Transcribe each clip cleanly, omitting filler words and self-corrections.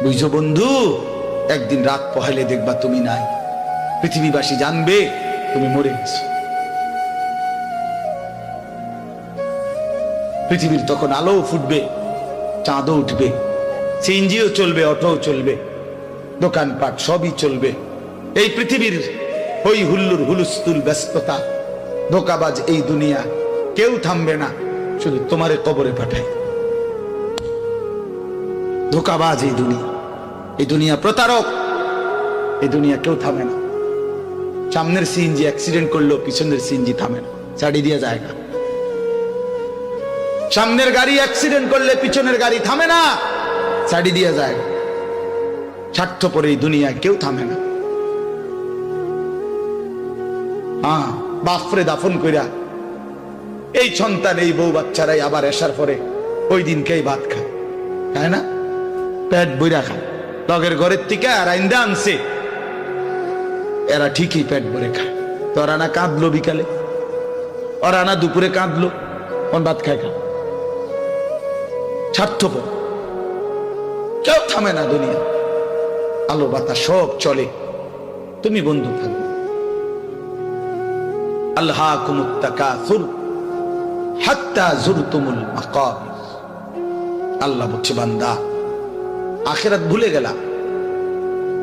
বুঝছো বন্ধু, একদিন রাত পোহাইলে দেখবা তুমি নাই, পৃথিবীবাসী জানবে তুমি মরে গেছো। পৃথিবীর তখন আলো ফুটবে, চাঁদও উঠবে, সিএনজিও চলবে, অটোও চলবে, দোকানপাট সবই চলবে। এই পৃথিবীর হই হুল্লুর হুলুস্থুল ব্যস্ততা, ধোকাবাজ এই দুনিয়া, কেউ থামবে না, শুধু তোমারে কবরে পাঠায়। ধোকাবাজ এই দুনিয়া, এই দুনিয়া প্রতারক, এই দুনিয়া কেউ থামে না। সামনের সিএনজি অ্যাক্সিডেন্ট করলো, পিছনের সিএনজি থামে না, ছাড়ি দিয়ে যায় না। সামনের গাড়ি অ্যাক্সিডেন্ট করলে পিছনের গাড়ি থামে না, ছাড়ি দিয়ে যায়। স্বার্থপর এই দুনিয়ায় কেউ থামে না। হ্যাঁ, বাপরে দাফন কইরা এই সন্তান, এই বউ বাচ্চারাই আবার আসার পরে ওই দিনকেই ভাত খায়, তাই না? পেট বইরা খায়, লগের ঘরের থেকে আর আইন্দা আনছে, এরা ঠিকই পেট ভরে খায়। তো ওরা না কাঁদলো বিকালে, ওরা না দুপুরে কাঁদলো, কোন ভাত খায় খা। স্বার্থপর, কেউ থামে না দুনিয়া, আলো বাতাস সব চলে, তুমি বন্ধু থাকবে। আল্লাহকুমুত তাকাসুর হাত্তা যুরতুমুল মাকাবির। আল্লাহ বলছে, বান্দা আখিরাত ভুলে গেলা,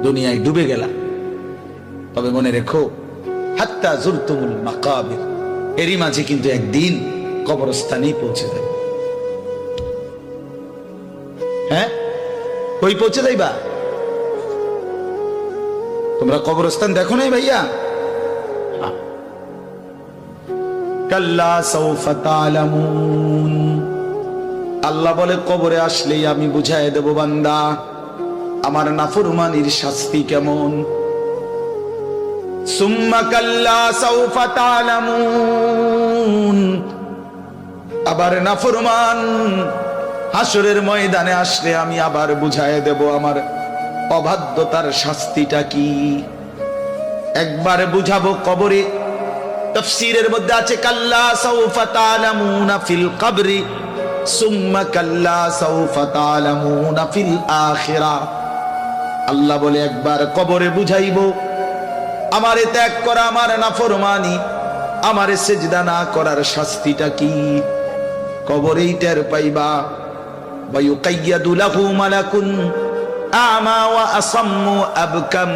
দুনিয়ায় ডুবে গেলা, তবে মনে রেখো হাত্তা যুরতুমুল মাকাবির, এরই মাঝে কিন্তু একদিন কবরস্থানেই পৌঁছে যাবে। হ্যাঁ, কই পৌঁছে যাইবা? তোমরা কবরস্থান দেখো নাই ভাইয়া? কাল্লা সাউফা তা'লামুন। আল্লাহ বলে, কবরে আসলেই আমি বুঝাই দেব বান্দা আমার নাফরমানির শাস্তি কেমন। সুম্মা কাল্লা সাউফা তা'লামুন। আবার নাফরমান হাসরের ময়দানে আসলে আমি আবার বুঝাই দেব আমার অবাধ্যতার শাস্তিটা কি। একবার বুঝাবো কবরে। তাফসীরের মধ্যে আছে কাল্লা সাউফা তা'লামুনা ফিল কবরি সুম্মা কাল্লা সাউফা তা'লামুনা ফিল আখিরাহ। আল্লাহ বলে, একবার কবরে বুঝাইবো আমারে ত্যাগ করা, আমার নাফরমানি, আমারে সিজদা না করার শাস্তিটা কি, কবরেই টের পাইবা। ওয়া ইউকাইয়াদু লাহু মালাকুন আমা ওয়া আসাম্মু আবকাম।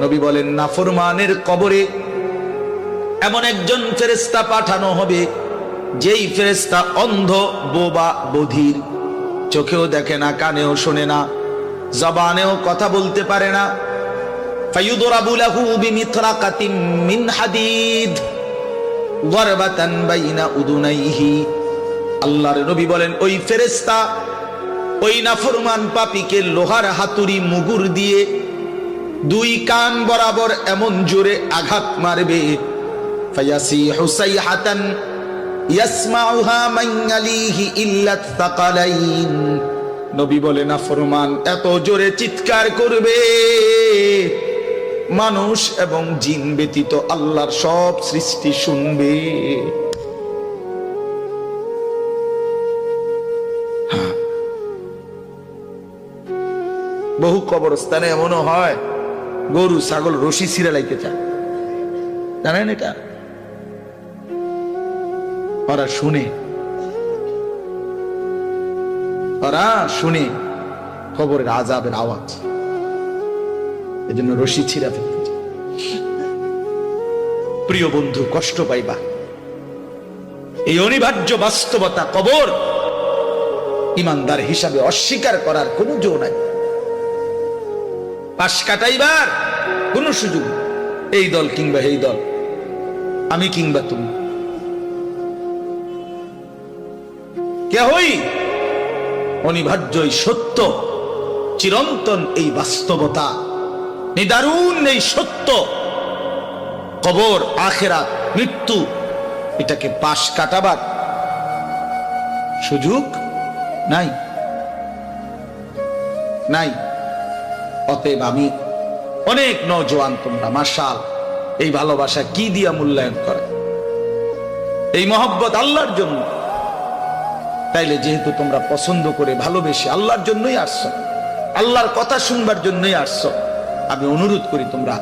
নবী বলেন, নাফরমানের কবরে এমন একজন ফেরেশতা পাঠানো হবে, যেই ফেরেশতা অন্ধ, বোবা, বধির, চোখেও দেখে না, কানেও শোনে না, জবানেও কথা বলতে পারে না। ফায়ুদরাবু লাহু বিমিতরাকাতিন মিন হাদিদ গরবাতান বাইনা উদুনাইহি। আল্লাহর নবী বলেন, ওই ফেরেশতা ওই নাফরমান পাপীকে লোহার হাতুড়ি মুগুর দিয়ে দুই কান বরাবর এমন জোরে আঘাত মারবে, ফায়াসিহু সাইহাতান ইয়াসমাউহা মান ইয়ালিহি ইল্লা তাকালাইন। নবী বলে, নাফরমান এত জোরে চিৎকার করবে, মানুষ এবং জিন ব্যতীত আল্লাহর সব সৃষ্টি শুনবে। বহু কবরস্থানে এমনও হয়, গরু ছাগল রশি ছিঁড়ে লাইতে চায়, জানেন এটা? ওরা শুনে, ওরা শুনে কবরের আযাবের আওয়াজ, এজন্য রশি ছিঁড়া ফেলতে চায়। প্রিয় বন্ধু, কষ্ট পাইবা, এই অনিবার্য বাস্তবতা কবর ইমানদার হিসাবে অস্বীকার করার কোনো জো নাই, পাশ কাটাইবার কোন সুযোগ। এই দল কিংবা এই দল, আমি কিংবা তুমি, কেহই অনিবার্য এই সত্য, চিরন্তন এই বাস্তবতা, নিদারুণ এই সত্য, কবর, আখিরাত, মৃত্যু, এটাকে পাশ কাটাবার সুযোগ নাই, নাই। অতএব আমি অনেক নওজোয়ান, তোমরা মাশাআল্লাহ এই ভালোবাসা কি দিয়া মূল্যায়ন করে, এই মহব্বত আল্লাহর জন্য। তাইলে যেহেতু তোমরা পছন্দ করে ভালোবেসে আল্লাহর জন্যই আসছো, আল্লাহর কথা শুনবার জন্যই আসছো। আমি অনুরোধ করি তোমরা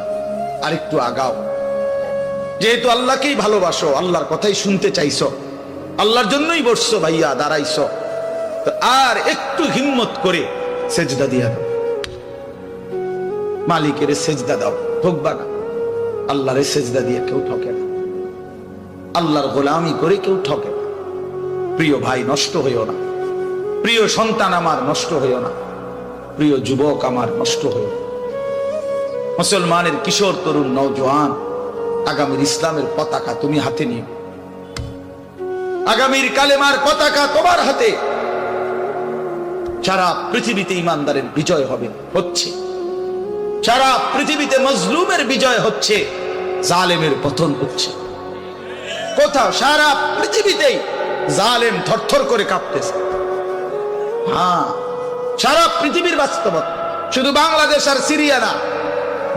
আরেকটু আগাও। যেহেতু আল্লাহকেই ভালোবাসো, আল্লাহর কথাই শুনতে চাইছো, আল্লাহর জন্যই বসছো ভাইয়া, দাঁড়াইছো, তো আর একটু হিম্মত করে সেজদা দিয়া দাও। মালিকের সেজদা দাও, ঠকবা না। আল্লাহরে সেজদা দিয়ে কেউ ঠকে না, আল্লাহর গোলামি করে কেউ ঠকে না। প্রিয় ভাই, নষ্ট হইও না। প্রিয় সন্তান আমার, নষ্ট হইও না। প্রিয় যুবক আমার, নষ্ট হইও না। মুসলমানের কিশোর তরুণ নওজোয়ান, আগামীর ইসলামের পতাকা তুমি হাতে নিও। আগামীর কালেমার পতাকা তোমার হাতে। সারা পৃথিবীতে ইমানদারের বিজয় হবে, হচ্ছে। সারা পৃথিবীতে মজলুমের বিজয় হচ্ছে, জালেমের পতন হচ্ছে। কোথাও সারা পৃথিবীতেই জালেম থরথর করে কাঁপতেছে। হ্যাঁ, সারা পৃথিবীর বাস্তবতা, শুধু বাংলাদেশ আর সিরিয়া না।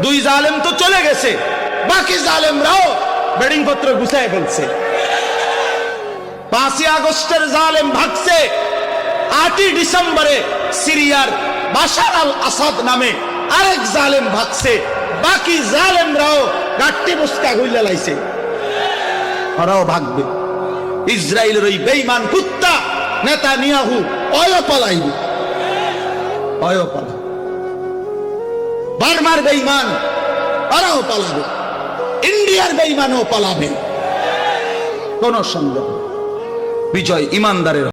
দুই জালেম তো চলে গেছে, বাকি জালেমরাও বেডিং পত্র গুছায় ফেলছে। 5ই আগস্টের জালেম ভাগছে, 8ই ডিসেম্বরে সিরিয়ার বাশার আল আসাদ নামে আরেক জালেম ভাগছে। বাকি জালেমরাও গাট্টি মুস্কা গুইলা লাইছে, ওরাও ভাগবে। ইসরায়েলের ওই বেঈমান কুত্তা নেতানিয়াহু অয় পালাইবে, অয় পালা। বার্মার বেঈমান ওরাও পালাবে, ইন্ডিয়ার বেঈমানও পালাবে। কোন সন্দেহ, বিজয় ইমানদারের।